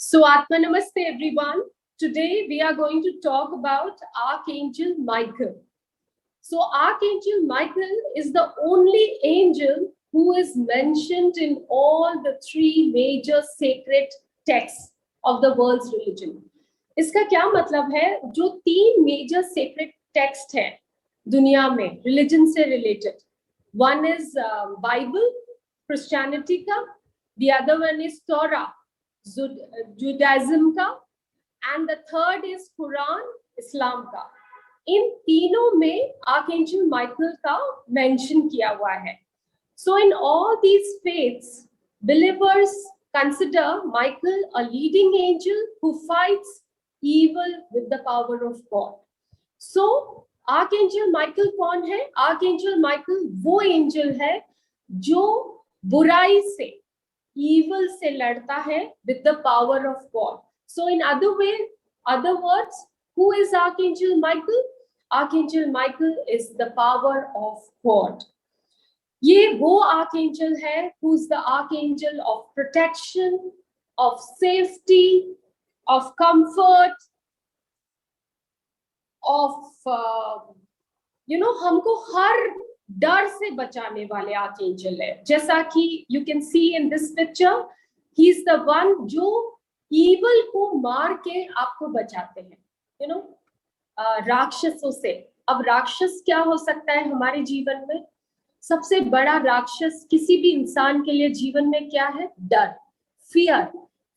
So, Atma Namaste everyone. Today we are going to talk about Archangel Michael. So, Archangel Michael is the only angel who is mentioned in all the three major sacred texts of the world's religion. इसका क्या मतलब है? जो तीन major sacred text हैं दुनिया में religion से related. One is Bible, Christianity का. The other one is Torah, Judaism का, and the third is Quran, Islam का. इन तीनों में Archangel Michael का mention किया हुआ है. So in all these faiths, believers consider Michael a leading angel who fights evil with the power of God. So Archangel Michael कौन है? Archangel Michael वो angel है जो बुराई से, evil से लड़ता है with the power of God. So in other words, who is Archangel Michael? Archangel Michael is the power of God. ये वो archangel है who is the archangel of protection, of safety, of comfort, of हमको हर डर से बचाने वाले archangel है. जैसा कि you can see in this picture, he is the one जो evil को मार के आपको बचाते हैं, राक्षसों से. अब राक्षस क्या हो सकता है हमारे जीवन में? सबसे बड़ा राक्षस किसी भी इंसान के लिए जीवन में क्या है? डर,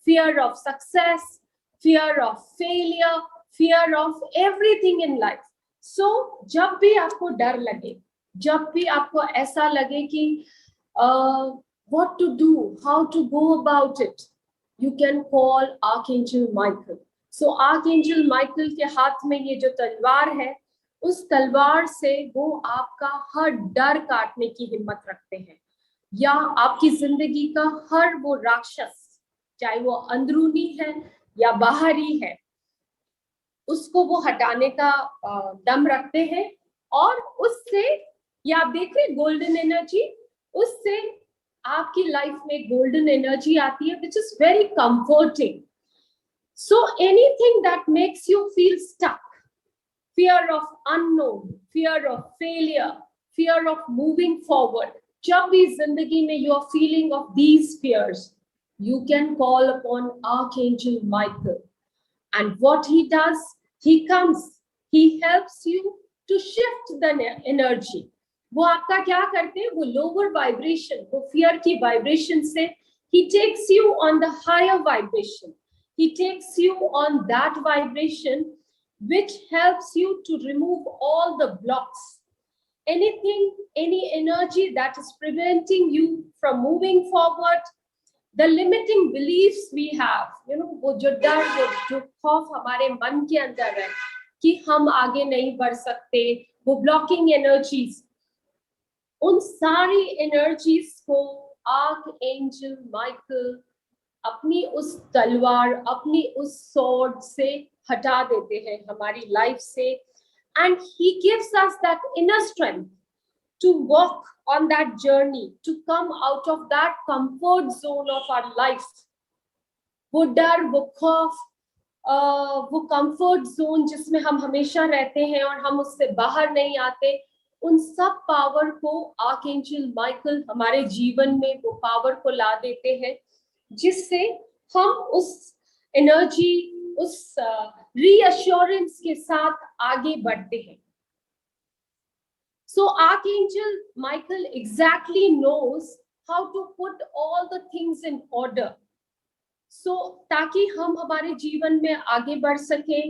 fear of success, fear of failure, fear of everything in life. So जब भी आपको डर लगे, जब भी आपको ऐसा लगे कि what to do, how to go about it, you can call Archangel Michael. So Archangel Michael के हाथ में ये जो तलवार है, उस तलवार से वो आपका हर डर काटने की हिम्मत रखते हैं, या आपकी जिंदगी का हर वो राक्षस, चाहे वो अंदरूनी है या बाहरी है, उसको वो हटाने का दम रखते हैं. और उससे, या आप देख रहे गोल्डन एनर्जी, उससे आपकी लाइफ में गोल्डन एनर्जी आती है, which is very comforting. So anything that makes you feel stuck, fear of unknown, fear of failure, fear of moving forward, जब भी जिंदगी में you are feeling of these fears, you can call upon Archangel Michael. And what he does, he comes, he helps you to shift the energy. वो आपका क्या करते हैं? वो lower vibration, वो fear की vibration से he takes you on the higher vibration. He takes you on that vibration which helps you to remove all the blocks. Anything, any energy that is preventing you from moving forward, the limiting beliefs we have, वो जो डर, जो खौफ हमारे मन के अंदर है कि हम आगे नहीं बढ़ सकते, वो blocking energies, उन सारी energies को Archangel Michael अपनी उस तलवार, अपनी उस sword से हटा देते हैं हमारी लाइफ से. And he gives us that inner strength to walk on that journey, to come out of that comfort zone of our life. वो डर, वो खौफ, वो comfort zone जिसमें हम हमेशा रहते हैं और हम उससे बाहर नहीं आते, उन सब पावर को आर्कएंजल माइकल हमारे जीवन में वो पावर को ला देते हैं, जिससे हम उस एनर्जी, उस रीअश्योरेंस के साथ आगे बढ़ते हैं. So Archangel Michael exactly knows how to put all the things in order. So ताकि हम हमारे जीवन में आगे बढ़ सके,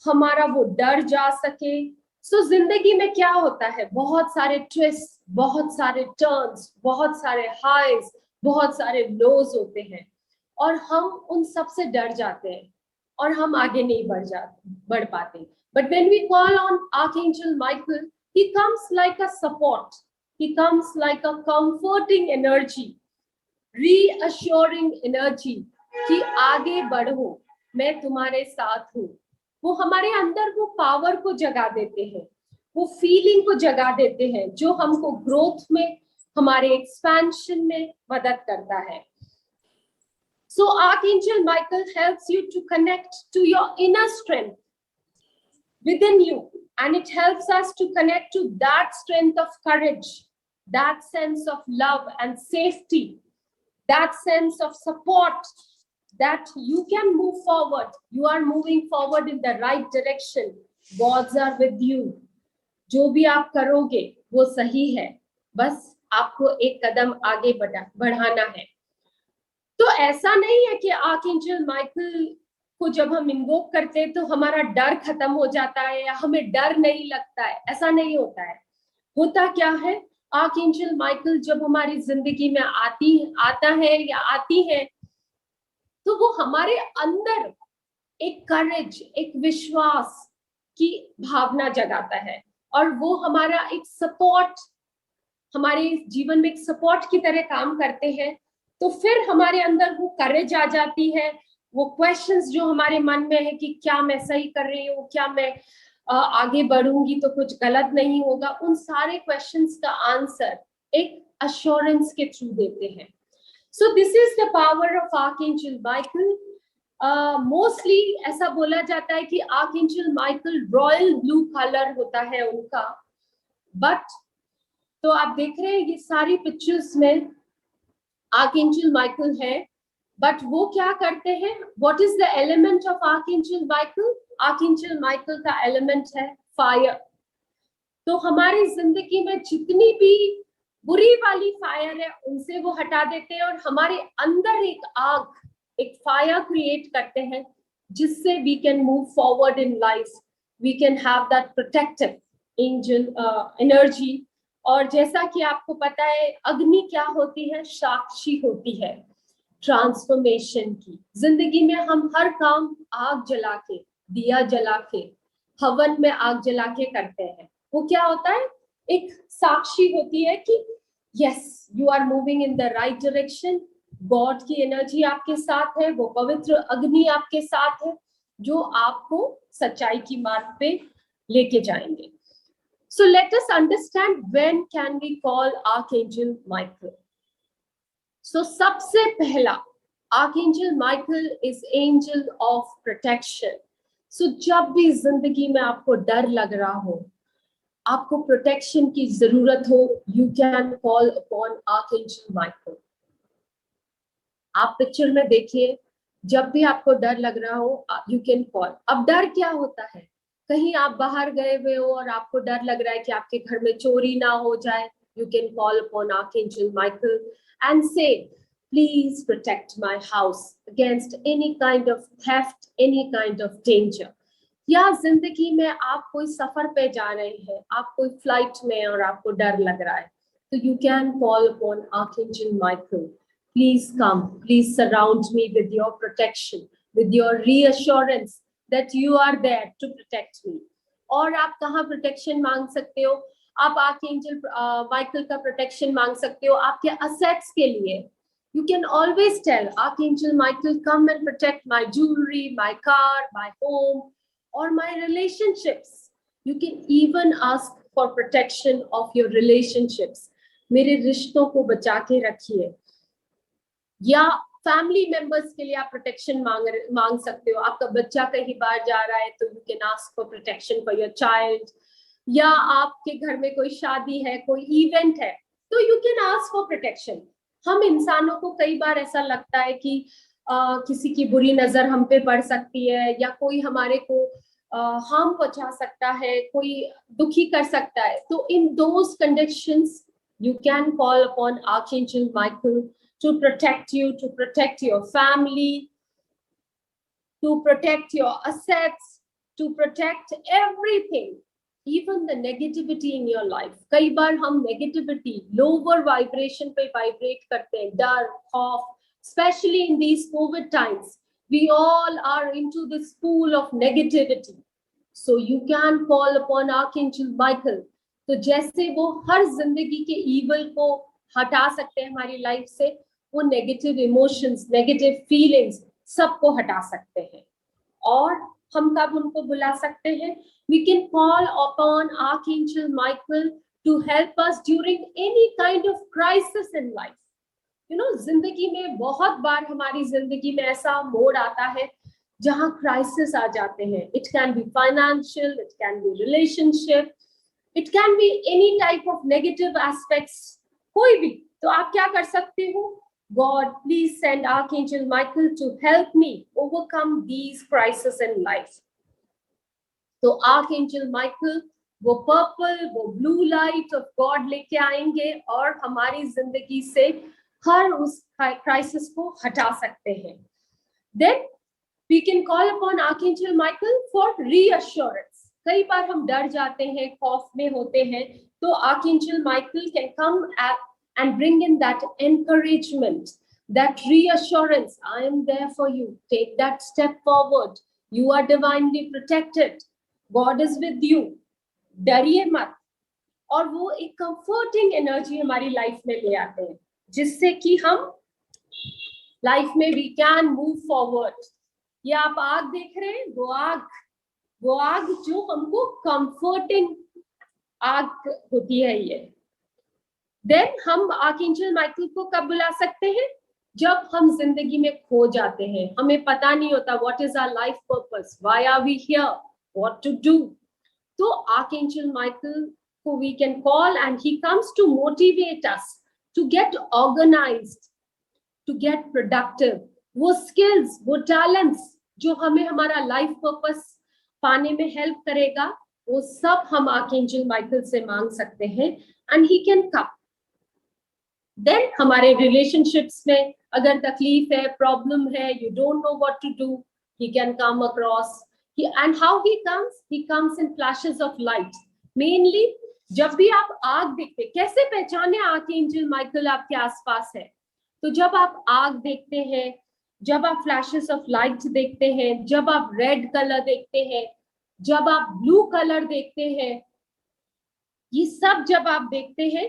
हमारा वो डर जा सके. So जिंदगी में क्या होता है? बहुत सारे ट्विस्ट, बहुत सारे टर्न्स, बहुत सारे हाइज, बहुत सारे लोज होते हैं, और हम उन सब से डर जाते हैं और हम आगे नहीं बढ़ पाते. But when we call on Archangel Michael, he comes like a support, he comes like a comforting energy, reassuring energy कि आगे बढ़ो, मैं तुम्हारे साथ हूँ. वो हमारे अंदर वो पावर को जगा देते हैं, वो फीलिंग को जगा देते हैं, जो हमको ग्रोथ में, हमारे एक्सपेंशन में मदद करता है. So Archangel Michael helps you to connect to your inner strength within you, and it helps us to connect to that strength of courage, that sense of love and safety, that sense of support, that you can move forward. You are moving forward in the right direction. Gods are with you. जो भी आप करोगे वो सही है, बस आपको एक कदम आगे बढ़ाना है। तो ऐसा नहीं है कि आर्कएंजल माइकल को जब हम इन्वोक करते हैं तो हमारा डर खत्म हो जाता है या हमें डर नहीं लगता है, ऐसा नहीं होता है। होता क्या है, आर्कएंजल माइकल जब हमारी जिंदगी में आता है या आती है, तो वो हमारे अंदर एक करेज, एक विश्वास की भावना जगाता है, और वो हमारा एक सपोर्ट, हमारे जीवन में एक सपोर्ट की तरह काम करते हैं। तो फिर हमारे अंदर वो करेज आ जाती है, वो क्वेश्चंस जो हमारे मन में है कि क्या मैं सही कर रही हूँ, क्या मैं आगे बढ़ूंगी तो कुछ गलत नहीं होगा, उन सारे क्वेश्चंस का आंसर एक अश्योरेंस के थ्रू देते हैं। So this is the power of archangel Michael. Mostly ऐसा बोला जाता है कि archangel Michael royal blue colour होता है उनका, बट तो आप देख रहे हैं ये सारी पिक्चर्स में आर्कएंजल माइकल है, बट वो क्या करते हैं, what is the element of archangel Michael? Archangel Michael का एलिमेंट है फायर। तो हमारी जिंदगी में जितनी भी बुरी वाली फायर है उनसे वो हटा देते हैं, और हमारे अंदर एक आग, एक फायर क्रिएट करते हैं, जिससे we can move forward in life, we can have that protective angel energy. और जैसा कि आपको पता है, अग्नि क्या होती है? साक्षी होती है ट्रांसफॉर्मेशन की। जिंदगी में हम हर काम आग जला के, दिया जला के, हवन में आग जला के करते हैं। वो क्या होता है? एक साक्षी होती है कि yes, you are moving in the right direction. God की एनर्जी आपके साथ है, वो पवित्र अग्नि आपके साथ है, जो आपको सच्चाई की मार्ग पे लेके जाएंगे। So let us understand when can we call Archangel Michael. So सबसे पहला, Archangel Michael is angel of protection. So जब भी जिंदगी में आपको डर लग रहा हो, आपको प्रोटेक्शन की जरूरत हो, you can call upon Archangel Michael. आप पिक्चर में देखिए, जब भी आपको डर लग रहा हो, you can call. अब डर क्या होता है? कहीं आप बाहर गए हुए हो और आपको डर लग रहा है कि आपके घर में चोरी ना हो जाए, you can call upon Archangel Michael and say, please protect my house against any kind of theft, any kind of danger. या जिंदगी में आप कोई सफर पे जा रहे हैं, आप कोई फ्लाइट में और आपको डर लग रहा है, तो you can call upon Archangel Michael. Please come, please surround me with your protection, with your reassurance that you are there to protect me. और आप कहाँ प्रोटेक्शन मांग सकते हो? आप आर्कएंजल माइकल का प्रोटेक्शन मांग सकते हो आपके असेट्स के लिए। You can always tell Archangel Michael, come and protect my jewelry, my car, my home, or my relationships. You can even ask for protection of your relationships. मेरे रिश्तों को बचा के रखिए। या फैमिली मेंबर्स के लिए आप प्रोटेक्शन मांग सकते हो। आपका बच्चा कहीं बाहर जा रहा है तो you can ask for protection for your child, या आपके घर में कोई शादी है, कोई इवेंट है, तो you can ask for protection. हम इंसानों को कई बार ऐसा लगता है कि किसी की बुरी नजर हम पे पड़ सकती है, या कोई हमारे को हार्म पहुंचा सकता है, कोई दुखी कर सकता है, तो in those conditions you can call upon archangel Michael to protect you, to protect your family, to protect your assets, to protect everything, even the negativity in your life. कई बार हम negativity, lower vibration पे vibrate करते हैं, डर, खौफ, especially in these COVID times. We all are into this pool of negativity. So you can call upon Archangel Michael. तो जैसे वो हर जिंदगी के evil को हटा सकते हैं हमारी लाइफ से, वो नेगेटिव इमोशंस, नेगेटिव फीलिंग्स सबको हटा सकते हैं। और हम कब उनको बुला सकते हैं? We can call upon Archangel Michael to help us during any kind of crisis in life. जिंदगी में बहुत बार हमारी जिंदगी में ऐसा मोड़ आता है जहां क्राइसिस आ जाते हैं. It can be financial, it can be relationship, it can be any type of negative aspects, कोई भी. तो आप क्या कर सकते हो? God, please send Archangel Michael to help me overcome these crises in life. तो Archangel Michael वो पर्पल, वो ब्लू लाइट ऑफ गॉड लेके आएंगे और हमारी जिंदगी से हर उस क्राइसिस को हटा सकते हैं. Then we can call upon Archangel Michael for reassurance. कई बार हम डर जाते हैं, खौफ में होते हैं, तो Archangel Michael can come and bring in that encouragement, that reassurance. I am there for you. Take that step forward. You are divinely protected. God is with you. डरिए मत. और वो एक कंफर्टिंग एनर्जी हमारी लाइफ में ले आते हैं, जिससे कि हम लाइफ में वी कैन मूव फॉरवर्ड. ये आप आग देख रहे हैं, वो आग जो हमको कंफर्टिंग आग होती है ये. देन हम आर्कएंजल माइकल को कब बुला सकते हैं? जब हम जिंदगी में खो जाते हैं, हमें पता नहीं होता what is our life purpose, why are we here, what to do. तो आर्कएंजल माइकल को we can call and he comes to motivate us to get organized, to get productive. वो skills, वो talents जो हमें हमारा life purpose पाने में help करेगा, वो सब हम आर्कएंजल माइकल से मांग सकते हैं and he can come. Then हमारे relationships में अगर तकलीफ है, प्रॉब्लम है, you don't know what to do, he can come across. And how he comes in flashes of light. Mainly जब भी आप आग देखते, कैसे पहचाने आर्कएंजल माइकल आपके आसपास है? तो जब आप आग देखते हैं, जब आप फ्लैशेस ऑफ लाइट देखते हैं, जब आप रेड कलर देखते हैं, जब आप ब्लू कलर देखते हैं, ये सब जब आप देखते हैं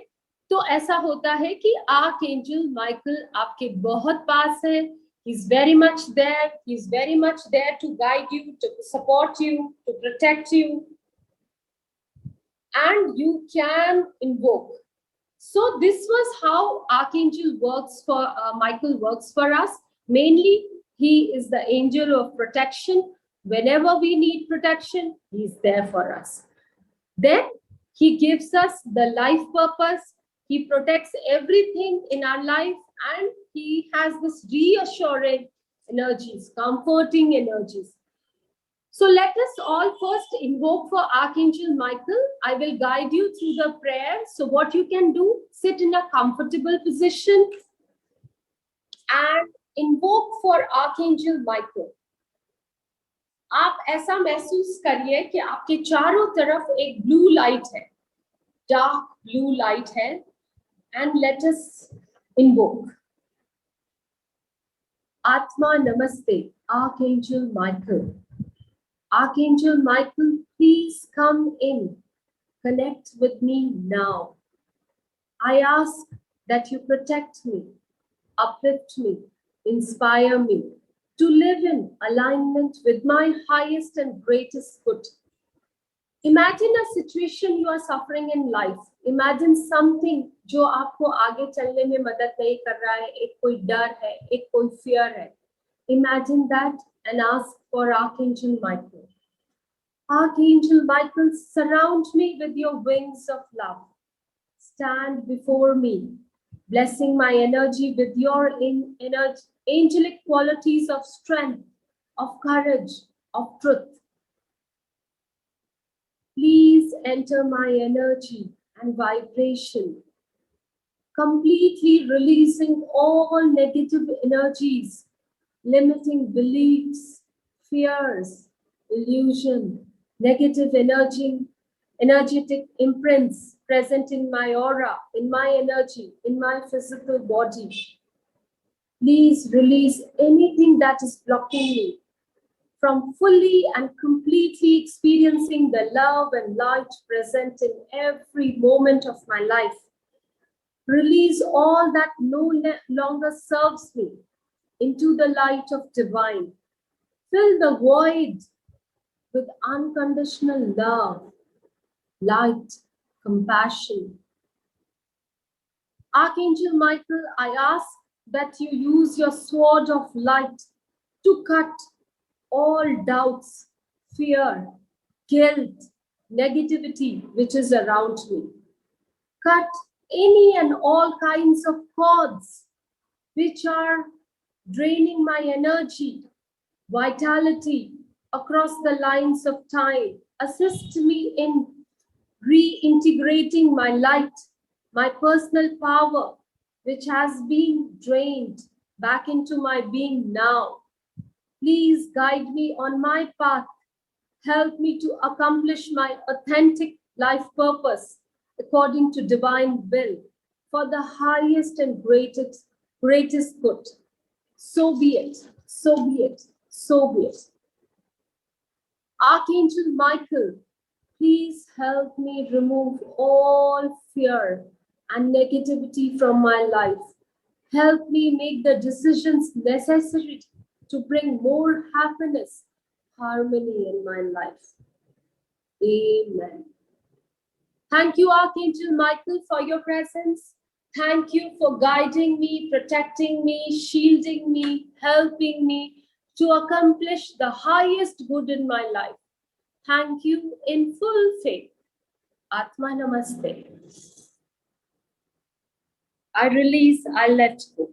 तो ऐसा होता है कि आर्कएंजल माइकल आपके बहुत पास है. He's very much there. He's very much there to guide you, to support you, to protect you. And you can invoke. So this was how Archangel works for, Michael works for us. Mainly, he is the angel of protection. Whenever we need protection, he's there for us. Then he gives us the life purpose. He protects everything in our life, and he has this reassuring energies, comforting energies. So let us all first invoke for Archangel Michael. I will guide you through the prayer. So what you can do, sit in a comfortable position and invoke for Archangel Michael. आप ऐसा महसूस करिए कि आपके चारों तरफ एक blue light है, डार्क ब्लू लाइट है, and let us invoke. Atma Namaste, Archangel Michael. Archangel Michael, please come in. Connect with me now. I ask that you protect me, uplift me, inspire me to live in alignment with my highest and greatest good. Imagine a situation you are suffering in life. Imagine something जो आपको आगे चलने में मदद नहीं कर रहा है, एक कोई डर है, एक कोई fear है. Imagine that and ask for Archangel Michael. Archangel Michael, surround me with your wings of love. Stand before me, blessing my energy with your angelic qualities of strength, of courage, of truth. Please enter my energy and vibration, completely releasing all negative energies, limiting beliefs, fears, illusion, negative energetic imprints present in my aura, in my energy, in my physical body. Please release anything that is blocking me from fully and completely experiencing the love and light present in every moment of my life. Release all that no longer serves me into the light of divine. Fill the void with unconditional love, light, compassion. Archangel Michael, I ask that you use your sword of light to cut all doubts, fear, guilt, negativity which is around me. Cut any and all kinds of cords which are draining my energy, vitality across the lines of time. Assist me in reintegrating my light, my personal power, which has been drained back into my being now. Please guide me on my path. Help me to accomplish my authentic life purpose according to divine will for the highest and greatest good. So be it, so be it, so be it. Archangel Michael, please help me remove all fear and negativity from my life. Help me make the decisions necessary to bring more happiness, harmony in my life. Amen. Thank you, Archangel Michael, for your presence. Thank you for guiding me, protecting me, shielding me, helping me to accomplish the highest good in my life. Thank you in full faith. Atma Namaste. I release, I let go.